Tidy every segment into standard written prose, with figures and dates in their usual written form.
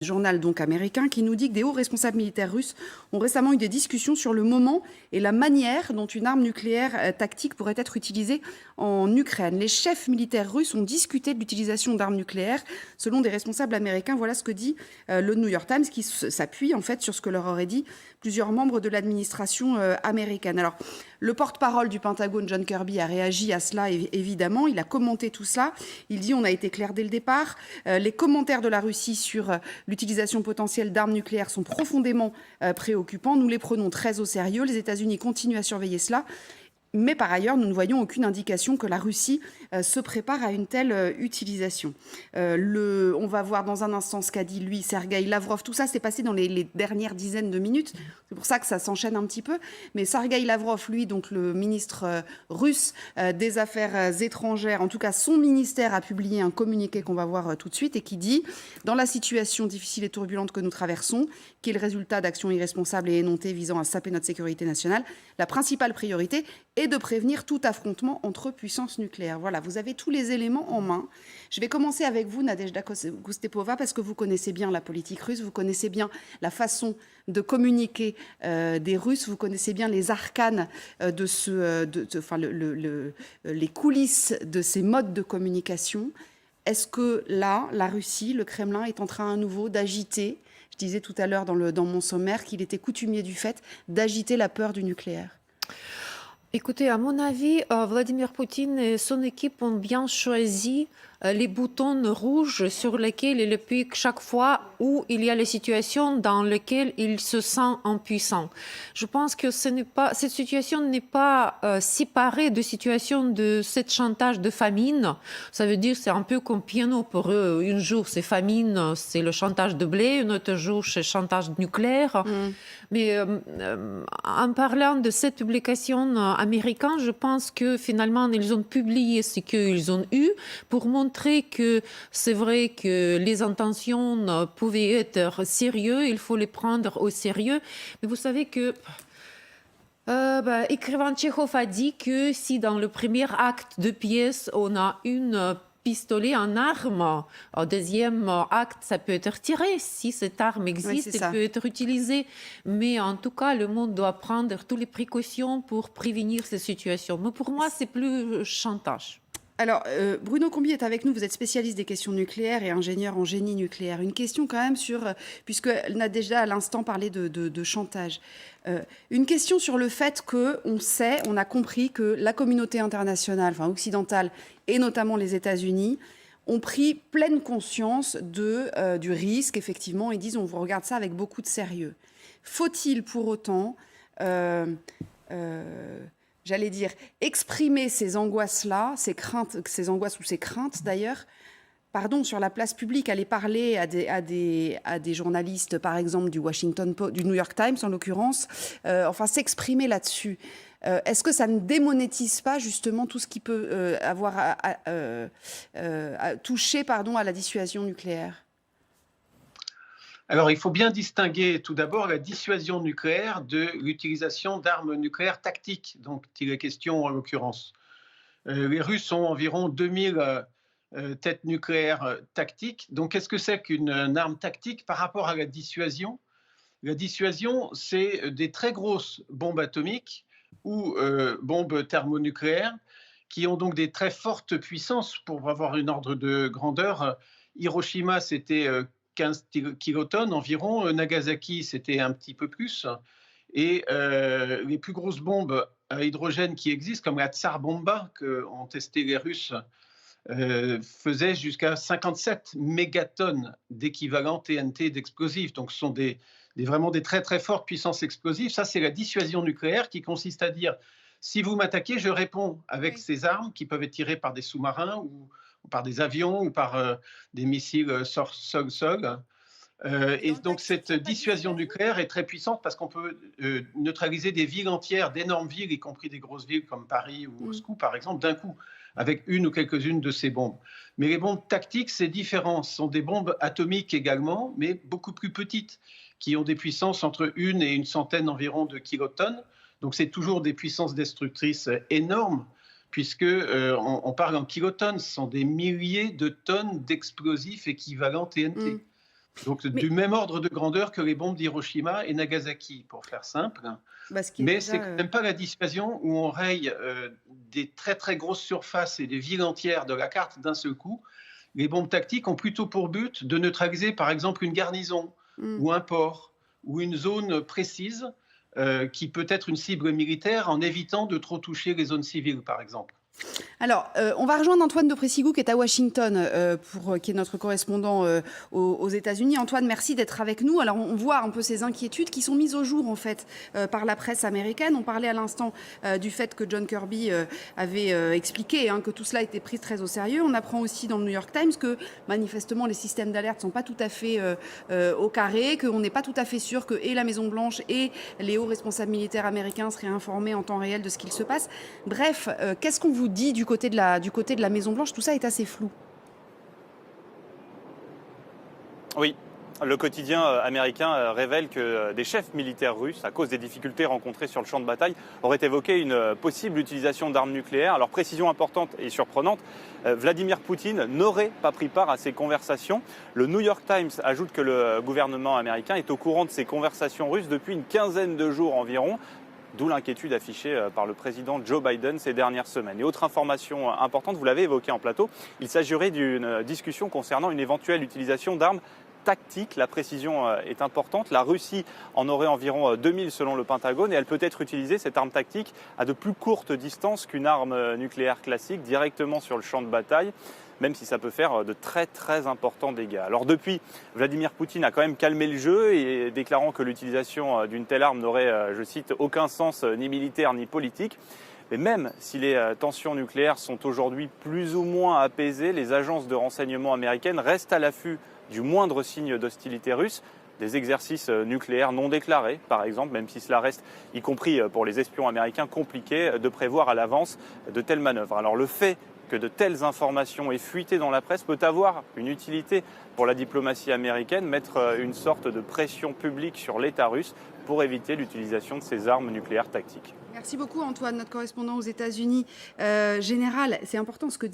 Journal donc américain qui nous dit que des hauts responsables militaires russes ont récemment eu des discussions sur le moment et la manière dont une arme nucléaire tactique pourrait être utilisée en Ukraine. Les chefs militaires russes ont discuté de l'utilisation d'armes nucléaires selon des responsables américains. Voilà ce que dit le New York Times qui s'appuie en fait sur ce que leur auraient dit plusieurs membres de l'administration américaine. Alors, le porte-parole du Pentagone, John Kirby, a réagi à cela, évidemment. Il a commenté tout ça. Il dit « On a été clair dès le départ. Les commentaires de la Russie sur l'utilisation potentielle d'armes nucléaires sont profondément préoccupants. Nous les prenons très au sérieux. Les États-Unis continuent à surveiller cela. Mais par ailleurs, nous ne voyons aucune indication que la Russie se prépare à une telle utilisation. On va voir dans un instant ce qu'a dit, lui, Sergueï Lavrov. Tout ça s'est passé dans les dernières dizaines de minutes. C'est pour ça que ça s'enchaîne un petit peu. Mais Sergueï Lavrov, lui, donc le ministre russe des Affaires étrangères, en tout cas son ministère a publié un communiqué qu'on va voir tout de suite et qui dit « Dans la situation difficile et turbulente que nous traversons, qui est le résultat d'actions irresponsables et énoncées visant à saper notre sécurité nationale, la principale priorité est de prévenir tout affrontement entre puissances nucléaires. » Voilà, vous avez tous les éléments en main. Je vais commencer avec vous, Nadezhda Koustepova, parce que vous connaissez bien la politique russe, vous connaissez bien la façon de communiquer des Russes, vous connaissez bien les arcanes les coulisses de ces modes de communication. Est-ce que là, la Russie, le Kremlin, est en train à nouveau d'agiter, je disais tout à l'heure dans mon sommaire qu'il était coutumier du fait, d'agiter la peur du nucléaire? Écoutez, à mon avis, Vladimir Poutine et son équipe ont bien choisi les boutons rouges sur lesquels il appuie chaque fois où il y a les situations dans lesquelles il se sent impuissant. Je pense que cette situation n'est pas séparée de situation de cette chantage de famine. Ça veut dire c'est un peu comme piano pour eux. Un jour c'est famine, c'est le chantage de blé, un autre jour c'est chantage nucléaire. Mais en parlant de cette publication américaine, je pense que finalement ils ont publié ce qu'ils ont eu pour montrer que c'est vrai que les intentions pouvaient être sérieuses, il faut les prendre au sérieux. Mais vous savez que écrivain Tchekhov a dit que si dans le premier acte de pièce, on a une pistolet en arme, au deuxième acte, ça peut être tiré. Si cette arme existe, elle peut être utilisée. Mais en tout cas, le monde doit prendre toutes les précautions pour prévenir ces situations. Mais pour moi, c'est plus chantage. Alors, Bruno Combi est avec nous, vous êtes spécialiste des questions nucléaires et ingénieur en génie nucléaire. Une question quand même sur, puisqu'elle a déjà à l'instant parlé de chantage, une question sur le fait on a compris que la communauté internationale, enfin occidentale, et notamment les États-Unis, ont pris pleine conscience du risque, effectivement, et disent on vous regarde ça avec beaucoup de sérieux. Faut-il pour autant... j'allais dire, exprimer ces angoisses-là, ces craintes, ces angoisses ou ces craintes d'ailleurs, sur la place publique, aller parler à des journalistes, par exemple, du Washington Post, du New York Times en l'occurrence, s'exprimer là-dessus. Est-ce que ça ne démonétise pas justement tout ce qui peut avoir touché à la dissuasion nucléaire? Alors, il faut bien distinguer tout d'abord la dissuasion nucléaire de l'utilisation d'armes nucléaires tactiques, dont il est question en l'occurrence. Les Russes ont environ 2000 têtes nucléaires tactiques. Donc, qu'est-ce que c'est qu'une arme tactique par rapport à la dissuasion? La dissuasion, c'est des très grosses bombes atomiques ou bombes thermonucléaires qui ont donc des très fortes puissances. Pour avoir une ordre de grandeur, Hiroshima, c'était 15 kilotonnes environ. Nagasaki, c'était un petit peu plus. Et les plus grosses bombes à hydrogène qui existent, comme la Tsar Bomba, qu'ont testé les Russes, faisaient jusqu'à 57 mégatonnes d'équivalent TNT d'explosifs. Donc, ce sont vraiment des très, très fortes puissances explosives. Ça, c'est la dissuasion nucléaire qui consiste à dire si vous m'attaquez, je réponds avec ces armes qui peuvent être tirées par des sous-marins ou par des avions ou par des missiles sol-sol. Et donc cette dissuasion nucléaire est très puissante parce qu'on peut neutraliser des villes entières, d'énormes villes, y compris des grosses villes comme Paris ou Moscou, par exemple, d'un coup, avec une ou quelques-unes de ces bombes. Mais les bombes tactiques, c'est différent. Ce sont des bombes atomiques également, mais beaucoup plus petites, qui ont des puissances entre 1 et 100 environ de kilotonnes. Donc c'est toujours des puissances destructrices énormes, puisque on parle en kilotonnes, ce sont des milliers de tonnes d'explosifs équivalents TNT. Donc Mais du même ordre de grandeur que les bombes d'Hiroshima et Nagasaki, pour faire simple. ce qui est Mais déjà, c'est quand même pas la dissuasion où on raye des très très grosses surfaces et des villes entières de la carte d'un seul coup. Les bombes tactiques ont plutôt pour but de neutraliser par exemple une garnison mmh. ou un port ou une zone précise qui peut être une cible militaire en évitant de trop toucher les zones civiles par exemple. Alors, on va rejoindre Antoine de Pressigou qui est à Washington, qui est notre correspondant aux États-Unis. Antoine, merci d'être avec nous. Alors, on voit un peu ces inquiétudes qui sont mises au jour, en fait, par la presse américaine. On parlait à l'instant du fait que John Kirby avait expliqué que tout cela était pris très au sérieux. On apprend aussi dans le New York Times que, manifestement, les systèmes d'alerte ne sont pas tout à fait au carré, qu'on n'est pas tout à fait sûr que et la Maison-Blanche et les hauts responsables militaires américains seraient informés en temps réel de ce qu'il se passe. Bref, qu'est-ce qu'on vous dit du côté de la Maison-Blanche? Tout ça est assez flou. Oui, le quotidien américain révèle que des chefs militaires russes, à cause des difficultés rencontrées sur le champ de bataille, auraient évoqué une possible utilisation d'armes nucléaires. Alors, précision importante et surprenante, Vladimir Poutine n'aurait pas pris part à ces conversations. Le New York Times ajoute que le gouvernement américain est au courant de ces conversations russes depuis une quinzaine de jours environ. D'où l'inquiétude affichée par le président Joe Biden ces dernières semaines. Et autre information importante, vous l'avez évoqué en plateau, il s'agirait d'une discussion concernant une éventuelle utilisation d'armes tactiques. La précision est importante. La Russie en aurait environ 2000 selon le Pentagone et elle peut être utilisée, cette arme tactique, à de plus courtes distances qu'une arme nucléaire classique, directement sur le champ de bataille, même si ça peut faire de très très importants dégâts. Alors depuis, Vladimir Poutine a quand même calmé le jeu et déclarant que l'utilisation d'une telle arme n'aurait, je cite, aucun sens ni militaire ni politique. Mais même si les tensions nucléaires sont aujourd'hui plus ou moins apaisées, les agences de renseignement américaines restent à l'affût du moindre signe d'hostilité russe. Des exercices nucléaires non déclarés, par exemple, même si cela reste, y compris pour les espions américains, compliqué de prévoir à l'avance de telles manœuvres. Alors le fait que de telles informations aient fuité dans la presse peut avoir une utilité pour la diplomatie américaine, mettre une sorte de pression publique sur l'État russe pour éviter l'utilisation de ces armes nucléaires tactiques. Merci beaucoup Antoine, notre correspondant aux États-Unis. Général, c'est important ce que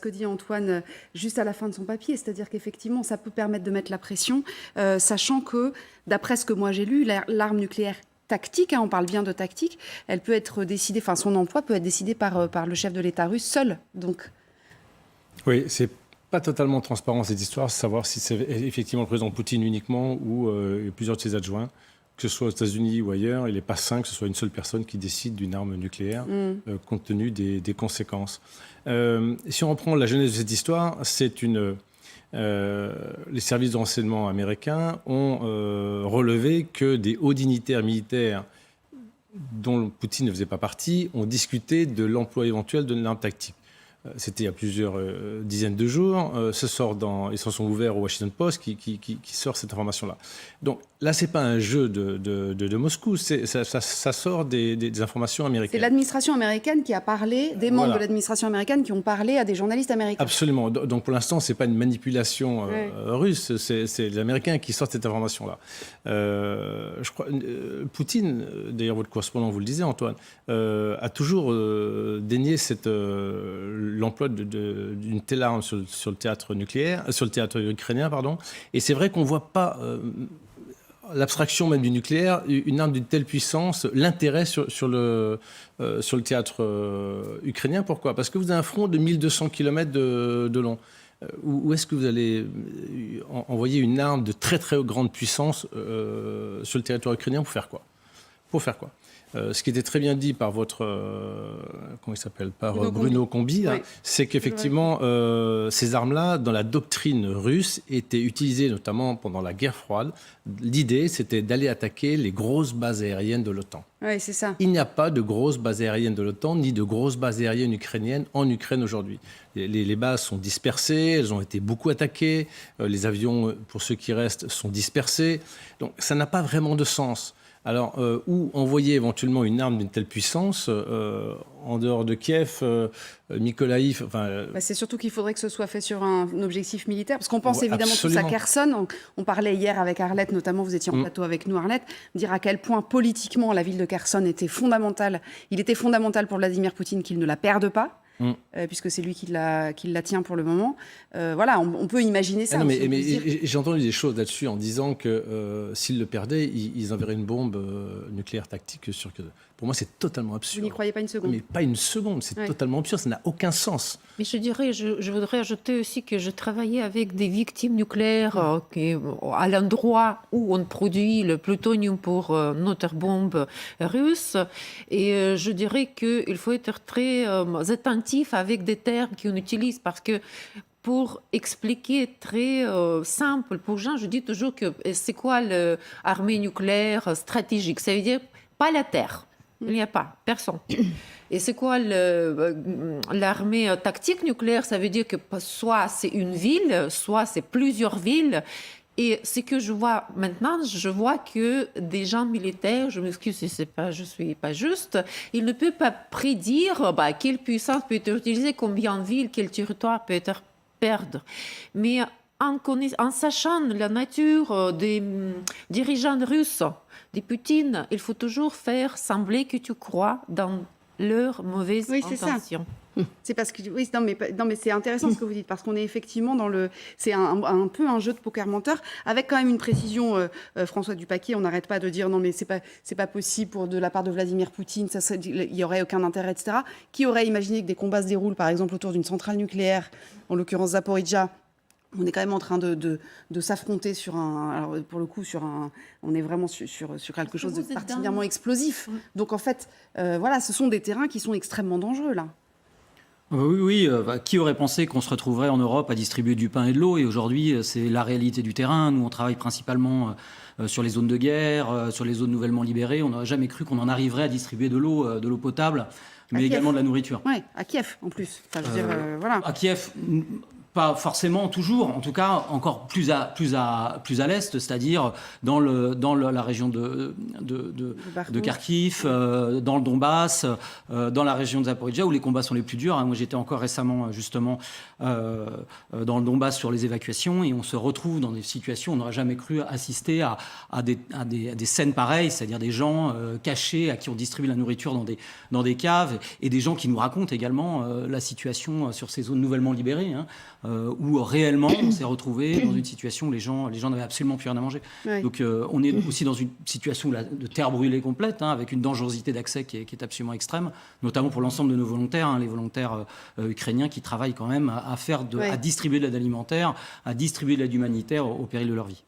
dit Antoine juste à la fin de son papier, c'est-à-dire qu'effectivement ça peut permettre de mettre la pression, sachant que, d'après ce que moi j'ai lu, l'arme nucléaire tactique, on parle bien de tactique, elle peut être décidée, enfin son emploi peut être décidé par le chef de l'État russe seul. Donc. Oui, c'est pas totalement transparent cette histoire, savoir si c'est effectivement le président Poutine uniquement ou plusieurs de ses adjoints, que ce soit aux États-Unis ou ailleurs. Il n'est pas sain que ce soit une seule personne qui décide d'une arme nucléaire, compte tenu des conséquences. Si on reprend la genèse de cette histoire, c'est les services de renseignement américains ont relevé que des hauts dignitaires militaires dont Poutine ne faisait pas partie ont discuté de l'emploi éventuel de l'arme tactique. C'était il y a plusieurs dizaines de jours. Ils s'en sont ouverts au Washington Post qui sort cette information-là. Donc là, ce n'est pas un jeu de Moscou, ça sort des informations américaines. C'est l'administration américaine qui a parlé, des membres de l'administration américaine qui ont parlé à des journalistes américains. Absolument. Donc pour l'instant, ce n'est pas une manipulation russe, c'est les Américains qui sortent cette information-là. Je crois, Poutine, d'ailleurs votre correspondant vous le disait Antoine, a toujours dénié l'emploi d'une telle arme sur le théâtre ukrainien, pardon. Et c'est vrai qu'on ne voit pas l'abstraction même du nucléaire, une arme d'une telle puissance, l'intérêt sur le théâtre ukrainien. Pourquoi ? Parce que vous avez un front de 1200 km de long. Où est-ce que vous allez envoyer une arme de très très grande puissance sur le territoire ukrainien pour faire quoi ? Ce qui était très bien dit par Bruno Combi, oui. C'est qu'effectivement, ces armes-là, dans la doctrine russe, étaient utilisées notamment pendant la guerre froide. L'idée, c'était d'aller attaquer les grosses bases aériennes de l'OTAN. Oui, c'est ça. Il n'y a pas de grosses bases aériennes de l'OTAN, ni de grosses bases aériennes ukrainiennes en Ukraine aujourd'hui. Les bases sont dispersées, elles ont été beaucoup attaquées. Les avions, pour ceux qui restent, sont dispersés. Donc, ça n'a pas vraiment de sens. Alors, où envoyer éventuellement une arme d'une telle puissance en dehors de Kiev, Mykolaïv c'est surtout qu'il faudrait que ce soit fait sur un objectif militaire, parce qu'on pense évidemment absolument. Tous à Kherson. On parlait hier avec Arlette, notamment, vous étiez en plateau avec nous, Arlette, dire à quel point politiquement la ville de Kherson était fondamentale. Il était fondamental pour Vladimir Poutine qu'il ne la perde pas. puisque c'est lui qui la tient pour le moment. Voilà, on peut imaginer ça. Ah non, aussi, on peut mais se dire- j'ai entendu des choses là-dessus en disant que s'ils le perdaient, ils enverraient une bombe nucléaire tactique sur. Pour moi, c'est totalement Vous absurde. n'y croyez pas une seconde? Mais pas une seconde, c'est Ouais. totalement absurde, ça n'a aucun sens. Mais je dirais, je voudrais ajouter aussi que je travaillais avec des victimes nucléaires à l'endroit où on produit le plutonium pour notre bombe russe. Et je dirais qu'il faut être très attentif avec des termes qu'on utilise parce que pour expliquer très simple pour gens, je dis toujours que c'est quoi l'armée nucléaire stratégique? Ça veut dire pas la Terre. Il n'y a pas, personne. Et c'est quoi l'armée tactique nucléaire? Ça veut dire que soit c'est une ville, soit c'est plusieurs villes. Et ce que je vois maintenant, je vois que des gens militaires, je m'excuse si je suis pas juste, ils ne peuvent pas prédire quelle puissance peut être utilisée, combien de villes, quel territoire peut être perdu. Mais en sachant la nature des dirigeants russes, des Poutine, il faut toujours faire sembler que tu crois dans leurs mauvaises Oui, c'est ça. intentions. C'est parce que oui, non mais c'est intéressant ce que vous dites parce qu'on est effectivement c'est un peu un jeu de poker menteur avec quand même une précision. François Dupaquier, on n'arrête pas de dire non mais c'est pas possible de la part de Vladimir Poutine, il y aurait aucun intérêt, etc. Qui aurait imaginé que des combats se déroulent par exemple autour d'une centrale nucléaire, en l'occurrence Zaporijjia? On est quand même en train de s'affronter sur alors pour le coup on est vraiment sur quelque chose de vous êtes particulièrement explosif. Donc en fait, voilà, ce sont des terrains qui sont extrêmement dangereux là. Oui. Qui aurait pensé qu'on se retrouverait en Europe à distribuer du pain et de l'eau? Et aujourd'hui, c'est la réalité du terrain. Nous, on travaille principalement sur les zones de guerre, sur les zones nouvellement libérées. On n'aurait jamais cru qu'on en arriverait à distribuer de l'eau potable, mais également de la nourriture. Ouais, à Kiev en plus. Enfin, je veux dire, voilà. À Kiev, pas forcément toujours, en tout cas encore plus à l'est, c'est-à-dire dans la région de Kharkiv, dans le Donbass, dans la région de Zaporijjia où les combats sont les plus durs. Moi j'étais encore récemment justement dans le Donbass sur les évacuations et on se retrouve dans des situations où on n'aurait jamais cru assister à des scènes pareilles, c'est-à-dire des gens cachés à qui on distribue la nourriture dans des caves et des gens qui nous racontent également la situation sur ces zones nouvellement libérées. Où réellement on s'est retrouvé dans une situation où les gens n'avaient absolument plus rien à manger. Ouais. Donc on est aussi dans une situation de terre brûlée complète, avec une dangerosité d'accès qui est absolument extrême, notamment pour l'ensemble de nos volontaires, les volontaires ukrainiens qui travaillent quand même à distribuer de l'aide alimentaire, à distribuer de l'aide humanitaire au péril de leur vie.